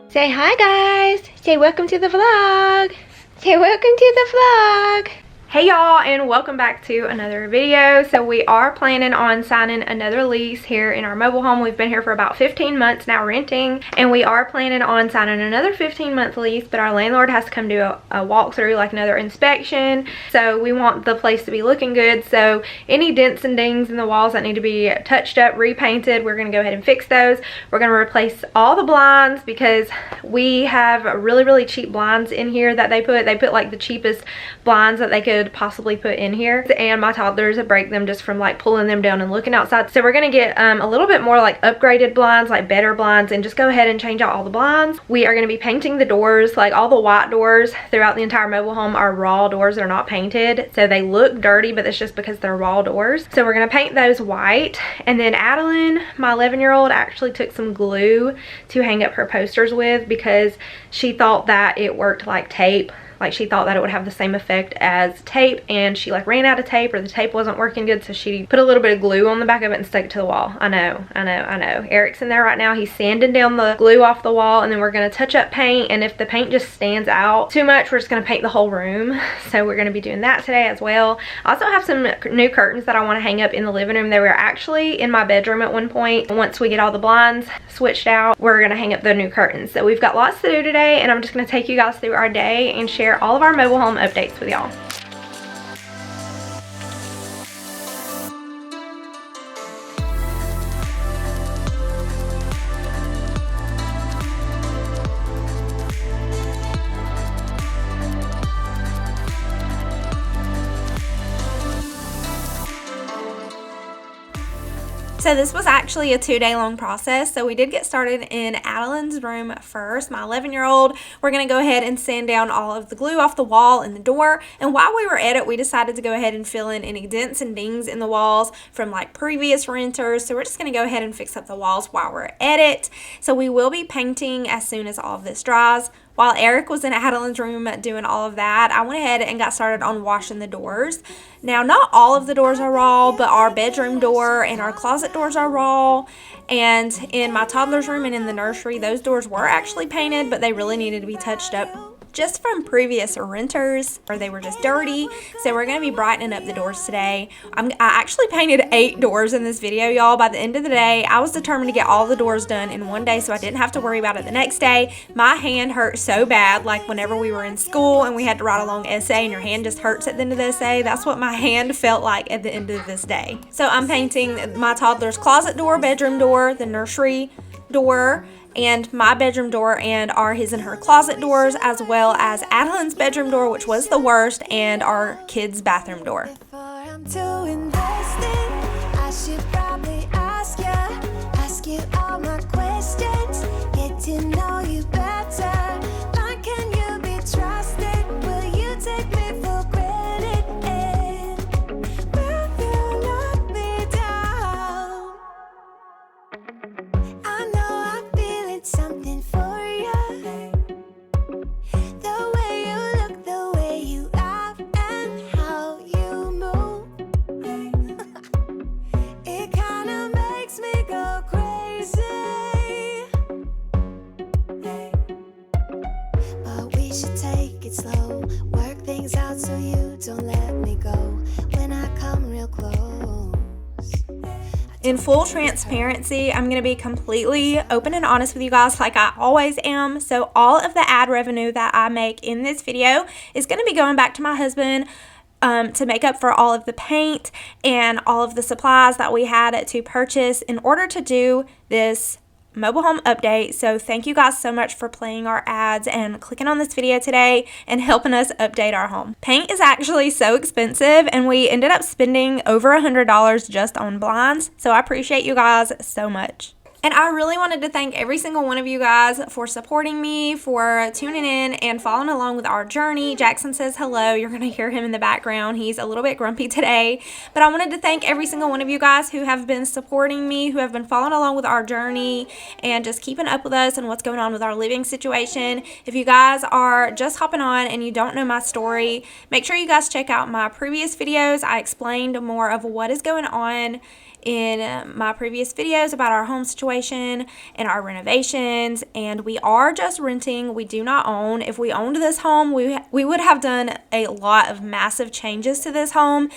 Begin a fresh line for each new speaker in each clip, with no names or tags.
Say hi, guys. Say welcome to the vlog. Say welcome to the vlog. Hey y'all, and welcome back to another video. So we are planning on signing another lease here in our mobile home. We've been here for about 15 months now renting, and we are planning on signing another 15-month lease, but our landlord has to come do a walkthrough, like another inspection. So we want the place to be looking good. So any dents and dings in the walls that need to be touched up, repainted, we're going to go ahead and fix those. We're going to replace all the blinds because we have really cheap blinds in here that they put like the cheapest blinds that they could possibly put in here, and my toddlers break them just from like pulling them down and looking outside. So we're gonna get a little bit more like upgraded blinds, like better blinds, and just go ahead and change out all the blinds. We are going to be painting the doors. Like all the white doors throughout the entire mobile home are raw doors. They're not painted, so they look dirty, but it's just because they're raw doors. So we're going to paint those white. And then Adeline, my 11-year-old, actually took some glue to hang up her posters with because she thought that it worked like tape. Like she thought that it would have the same effect as tape, and she like ran out of tape, or the tape wasn't working good, so she put a little bit of glue on the back of it and stuck it to the wall. I know. Eric's in there right now. He's sanding down the glue off the wall, and then we're gonna touch up paint, and if the paint just stands out too much, we're just gonna paint the whole room. So we're gonna be doing that today as well. I also have some new curtains that I want to hang up in the living room. They were actually in my bedroom at one point. Once we get all the blinds switched out, we're gonna hang up the new curtains. So we've got lots to do today, and I'm just gonna take you guys through our day and share all of our mobile home updates with y'all. So this was actually a 2-day long process. So we did get started in Adeline's room first, my 11-year-old. We're going to go ahead and sand down all of the glue off the wall and the door. And while we were at it, we decided to go ahead and fill in any dents and dings in the walls from like previous renters. So we're just going to go ahead and fix up the walls while we're at it. So we will be painting as soon as all of this dries. While Eric was in Adeline's room doing all of that, I went ahead and got started on washing the doors. Now, not all of the doors are raw, but our bedroom door and our closet doors are raw. And in my toddler's room and in the nursery, those doors were actually painted, but they really needed to be touched up just from previous renters, or they were just dirty. So we're going to be brightening up the doors today. I actually painted 8 doors in this video, y'all. By the end of the day, I was determined to get all the doors done in one day so I didn't have to worry about it the next day. My hand hurt so bad, like whenever we were in school and we had to write a long essay and your hand just hurts at the end of the essay. That's what my hand felt like at the end of this day. So I'm painting my toddler's closet door, bedroom door, the nursery door, and my bedroom door, and our his and her closet doors, as well as Adeline's bedroom door, which was the worst, and our kids' bathroom door.
I should probably ask you all my questions, get to know you better. Like, can you be trusted? Will you take me for granted? Will you knock me down? I know I'm feeling something for you. The way you look, the way you laugh, and how you move. It kinda makes me go crazy. But we should take it slow, work things out so you don't let me go when I come real close.
In full transparency, I'm going to be completely open and honest with you guys like I always am. So all of the ad revenue that I make in this video is going to be going back to my husband to make up for all of the paint and all of the supplies that we had to purchase in order to do this mobile home update. So thank you guys so much for playing our ads and clicking on this video today and helping us update our home. Paint is actually so expensive, and we ended up spending over $100 just on blinds. So I appreciate you guys so much. And I really wanted to thank every single one of you guys for supporting me, for tuning in and following along with our journey. Jackson says hello. You're going to hear him in the background. He's a little bit grumpy today. But I wanted to thank every single one of you guys who have been supporting me, who have been following along with our journey and just keeping up with us and what's going on with our living situation. If you guys are just hopping on and you don't know my story, make sure you guys check out my previous videos. I explained more of what is going on in my previous videos about our home situation and our renovations, and we are just renting. We do not own. If we owned this home, we would have done a lot of massive changes to this home.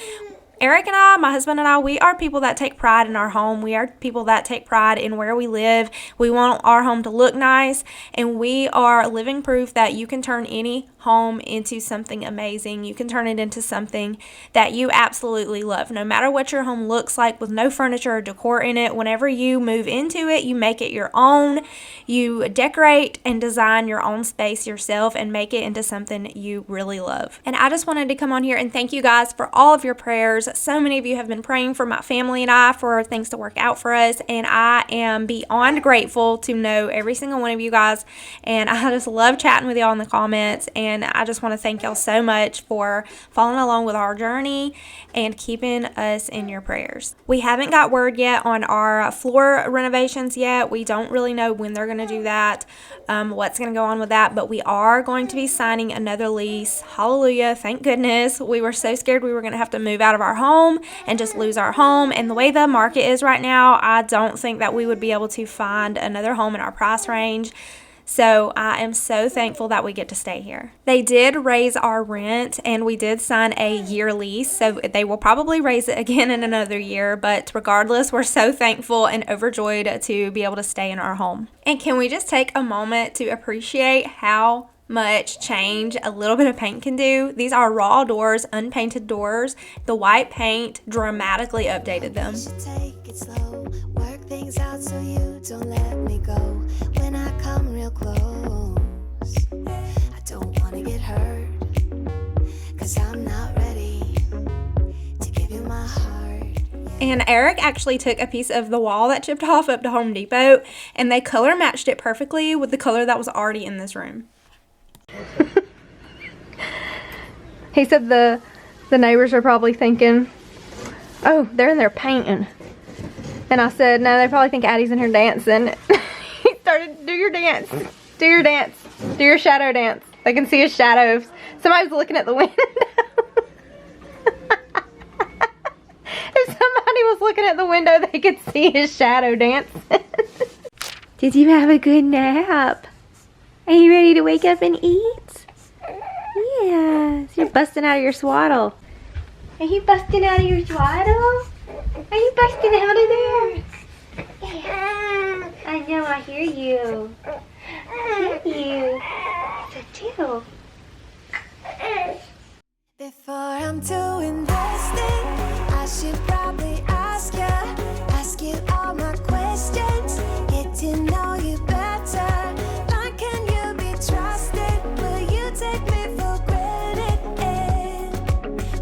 Eric and I, my husband and I, we are people that take pride in our home. We are people that take pride in where we live. We want our home to look nice, and we are living proof that you can turn any home into something amazing. You can turn it into something that you absolutely love. No matter what your home looks like, with no furniture or decor in it, whenever you move into it, you make it your own. You decorate and design your own space yourself and make it into something you really love. And I just wanted to come on here and thank you guys for all of your prayers. So many of you have been praying for my family and I for things to work out for us, and I am beyond grateful to know every single one of you guys, and I just love chatting with y'all in the comments. And I just want to thank y'all so much for following along with our journey and keeping us in your prayers. We haven't got word yet on our floor renovations yet. We don't really know when they're going to do that, what's going to go on with that, but we are going to be signing another lease. Hallelujah, thank goodness. We were so scared we were going to have to move out of our home and just lose our home, and the way the market is right now, I don't think that we would be able to find another home in our price range. So I am so thankful that we get to stay here. They did raise our rent, and we did sign a year lease, so they will probably raise it again in another year, but regardless, we're so thankful and overjoyed to be able to stay in our home. And can we just take a moment to appreciate how much change a little bit of paint can do? These are raw doors, unpainted doors. The white paint dramatically updated them.
Take it slow, work things out so you don't let me go. When I come real close, I don't want to get hurt, 'cause I'm not ready to give you my heart.
And Eric actually took a piece of the wall that chipped off up to Home Depot, and they color matched it perfectly with the color that was already in this room. He said the neighbors are probably thinking, oh, they're in there painting. And I said, no, they probably think Addie's in here dancing. He started, do your dance, do your dance, do your shadow dance. They can see his shadows. Somebody's looking at the window. If somebody was looking at the window, they could see his shadow dance. Did you have a good nap? Are you ready to wake up and eat? Yes. You're busting out of your swaddle. Are you busting out of your swaddle? Are you busting out of there? Yeah. I know, I hear you. I hear you. So chill.
Before I'm too invested, I should probably ask you all my questions, get to know you better. Like, can you be trusted? Will you take me for granted?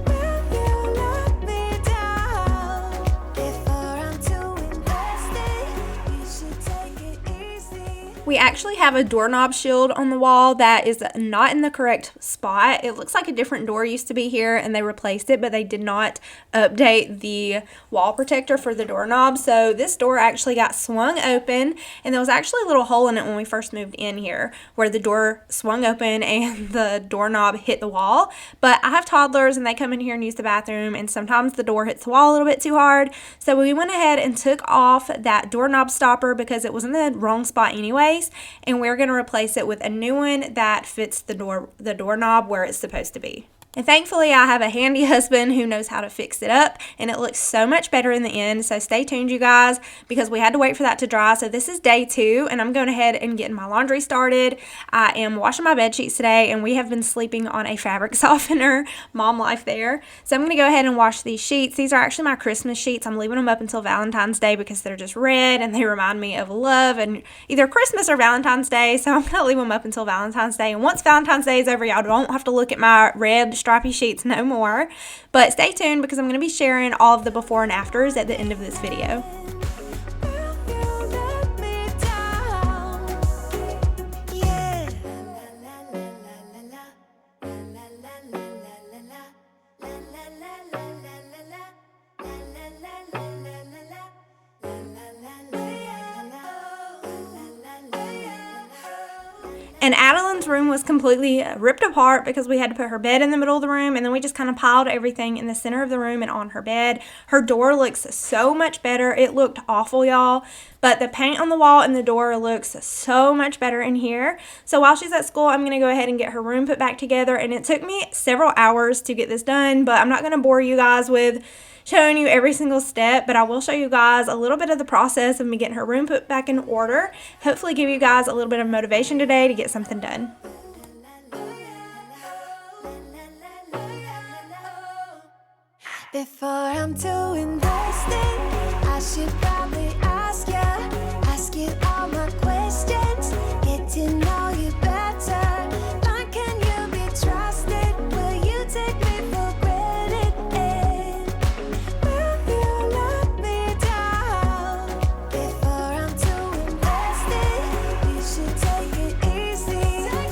Will you let me down? Before I'm too invested, you should take it easy.
We actually have a doorknob shield on the wall that is not in the correct spot. It looks like a different door used to be here and they replaced it, but they did not update the wall protector for the doorknob. So this door actually got swung open, and there was actually a little hole in it when we first moved in here where the door swung open and the doorknob hit the wall. But I have toddlers and they come in here and use the bathroom, and sometimes the door hits the wall a little bit too hard. So we went ahead and took off that doorknob stopper because it was in the wrong spot anyways, and we're going to replace it with a new one that fits the doorknob where it's supposed to be. And thankfully, I have a handy husband who knows how to fix it up, and it looks so much better in the end. So stay tuned, you guys, because we had to wait for that to dry. So this is day 2, and I'm going ahead and getting my laundry started. I am washing my bed sheets today, and we have been sleeping on a fabric softener. Mom life there. So I'm going to go ahead and wash these sheets. These are actually my Christmas sheets. I'm leaving them up until Valentine's Day because they're just red, and they remind me of love and either Christmas or Valentine's Day. So I'm going to leave them up until Valentine's Day. And once Valentine's Day is over, y'all don't have to look at my red stripy sheets no more. But stay tuned because I'm going to be sharing all of the before and afters at the end of this video. And Adeline's room was completely ripped apart because we had to put her bed in the middle of the room, and then we just kind of piled everything in the center of the room and on her bed. Her door looks so much better. It looked awful, y'all, but the paint on the wall and the door looks so much better in here. So while she's at school, I'm going to go ahead and get her room put back together, and it took me several hours to get this done, but I'm not going to bore you guys with showing you every single step, but I will show you guys a little bit of the process of me getting her room put back in order. Hopefully give you guys a little bit of motivation today to get something done.
Before I'm too invested, I should probably ask you all my questions, get to know you better. Like, can you be trusted? Will you take me for granted? Will you let me down? Before I'm too invested, you should take it easy.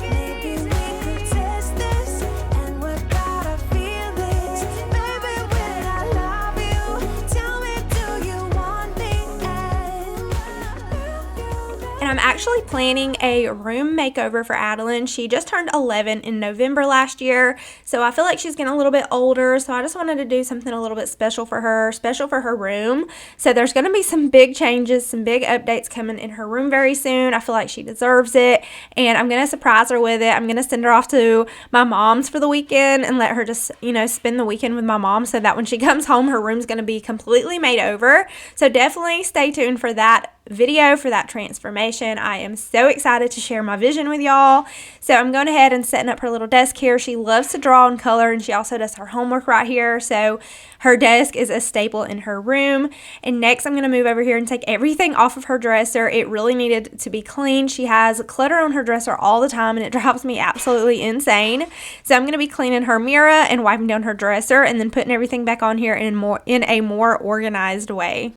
Maybe we could test this and work out our feelings. Baby, when I love you, tell me, do you want me?
And I'm actually planning a room makeover for Adeline. She just turned 11 in November last year, so I feel like she's getting a little bit older, so I just wanted to do something a little bit special for her room. So there's going to be some big changes, some big updates coming in her room very soon. I feel like she deserves it, and I'm going to surprise her with it. I'm going to send her off to my mom's for the weekend and let her just, spend the weekend with my mom, so that when she comes home, her room's going to be completely made over. So definitely stay tuned for that video, for that transformation. I am so excited to share my vision with y'all. So I'm going ahead and setting up her little desk here. She loves to draw and color, and she also does her homework right here. So her desk is a staple in her room. And next I'm going to move over here and take everything off of her dresser. It really needed to be clean. She has clutter on her dresser all the time, and it drives me absolutely insane. So I'm going to be cleaning her mirror and wiping down her dresser, and then putting everything back on here in a more organized way.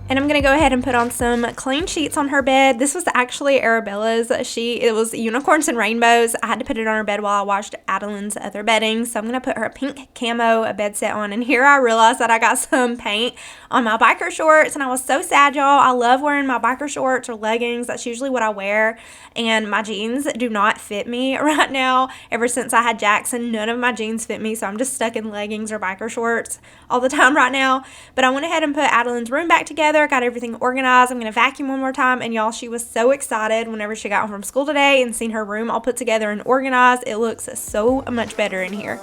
And I'm going to go ahead and put on some clean sheets on her bed. This was actually Arabella's. It was unicorns and rainbows. I had to put it on her bed while I washed Adeline's other bedding. So I'm going to put her pink camo bed set on. And here I realized that I got some paint on my biker shorts, and I was so sad, y'all. I love wearing my biker shorts or leggings. That's usually what I wear. And my jeans do not fit me right now. Ever since I had Jackson, none of my jeans fit me. So I'm just stuck in leggings or biker shorts all the time right now. But I went ahead and put Adeline's room back together. Got everything organized. I'm going to vacuum one more time, and y'all, she was so excited whenever she got home from school today and seen her room all put together and organized. It looks so much better in here.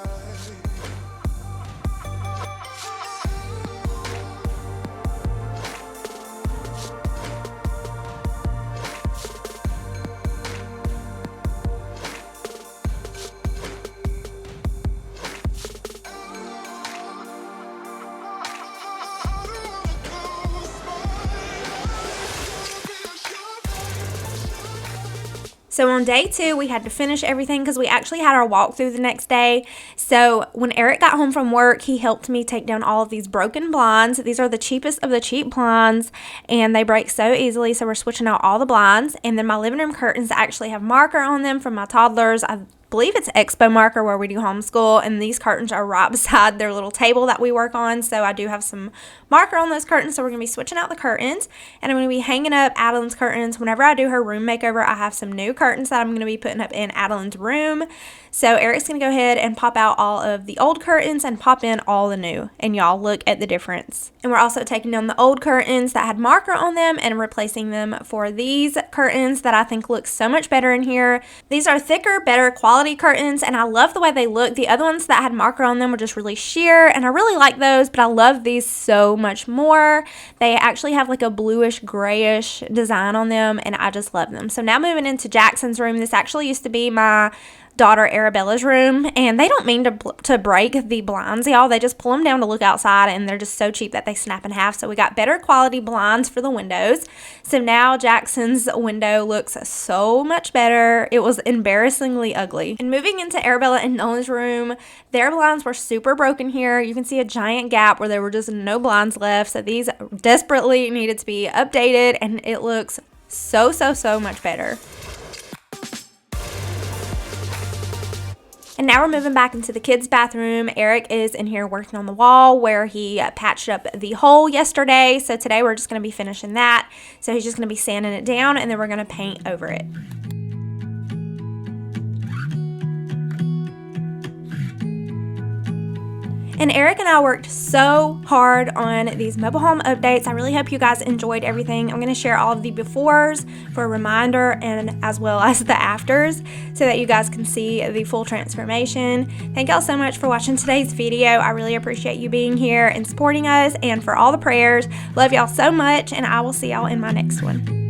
So on day 2, we had to finish everything because we actually had our walkthrough the next day. So when Eric got home from work, he helped me take down all of these broken blinds. These are the cheapest of the cheap blinds, and they break so easily. So we're switching out all the blinds. And then my living room curtains actually have marker on them from my toddlers. I believe it's Expo marker where we do homeschool, and these curtains are right beside their little table that we work on. So I do have some marker on those curtains, so we're going to be switching out the curtains, and I'm going to be hanging up Adeline's curtains. Whenever I do her room makeover, I have some new curtains that I'm going to be putting up in Adeline's room. So Eric's going to go ahead and pop out all of the old curtains and pop in all the new, and y'all look at the difference. And we're also taking down the old curtains that had marker on them and replacing them for these curtains that I think look so much better in here. These are thicker, better quality quality curtains, and I love the way they look. The other ones that had marker on them were just really sheer, and I really like those, but I love these so much more. They actually have like a bluish grayish design on them, and I just love them. So now moving into Jackson's room. This actually used to be my daughter Arabella's room, and they don't mean to break the blinds, y'all. They just pull them down to look outside, and they're just so cheap that they snap in half. So we got better quality blinds for the windows. So now Jackson's window looks so much better. It was embarrassingly ugly. And moving into Arabella and Nolan's room, their blinds were super broken here. You can see a giant gap where there were just no blinds left. So these desperately needed to be updated, and it looks so much better. And now we're moving back into the kids' bathroom. Eric is in here working on the wall where he patched up the hole yesterday. So today we're just going to be finishing that. So he's just going to be sanding it down, and then we're going to paint over it. And Eric and I worked so hard on these mobile home updates. I really hope you guys enjoyed everything. I'm going to share all of the befores for a reminder, and as well as the afters, so that you guys can see the full transformation. Thank y'all so much for watching today's video. I really appreciate you being here and supporting us, and for all the prayers. Love y'all so much, and I will see y'all in my next one.